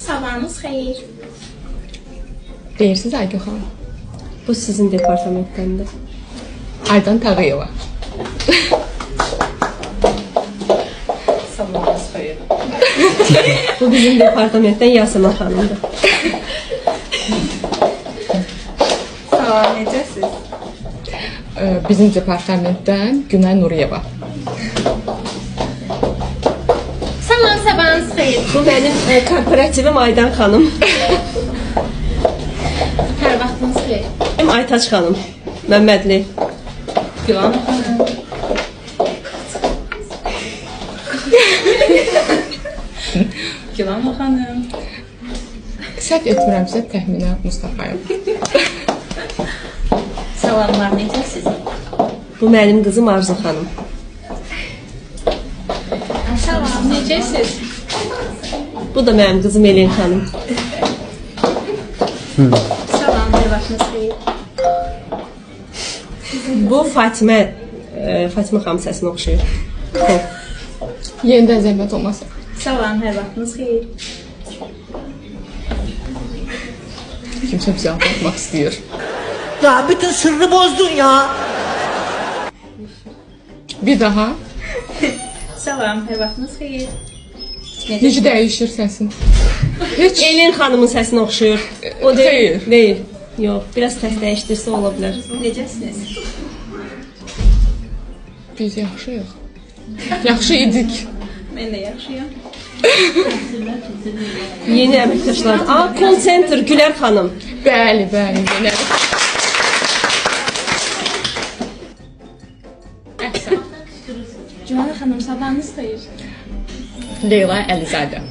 Sabahınız xeyir. Deyirsiniz Aygün xanım. Bu sizin departamentdəndir. Aydan Tağıyeva. Sabahınız xeyir. Bu bizim departamentdən Yasemin xanımdır. Salam, necəsiz? Bizim departamentdən Günay Nuriyeva. Salam, sabahınız xeyir. Bu mənim korporativim Aydan xanım. Hər vaxtınız xeyir. Benim Aytaç xanım. Məmmədli. Gülan xanım. Gülan xanım. Səhv etmirəmsə təxminən Mustafayev. Salamlar, necəsiz? Bu mənim qızım Arzu xanım. Salam, necəsiz? Bu da mənim qızım Elen xanım. Salam, hər vaxtınız xeyir. Bu Fatimə. Fatimə xanım səsinə oxşayır. Yenidən zəhmət olmasa. Salam, hər vaxtınız xeyir. Kimsə bizi anlatmaq istəyir. Ya bütün sırrı bozdun ya. Bir daha. Salam, hər vaxtınız xeyir. Necə dəyişir səsin? Heç Elen xanımın səsinə oxşayır. O Xeyr. Deyil. Yox, biraz səs dəyişdirsə ola bilər. Necəsiniz? biz yaxşıyıq. Yaxşı idik. Mən də yaxşıyam. Yeni əməkdaşlar. Call center Gülər xanım. Bəli, bəli. Yenə. Gülan xanım, sabahınız xeyir. Leyla Əlizadə.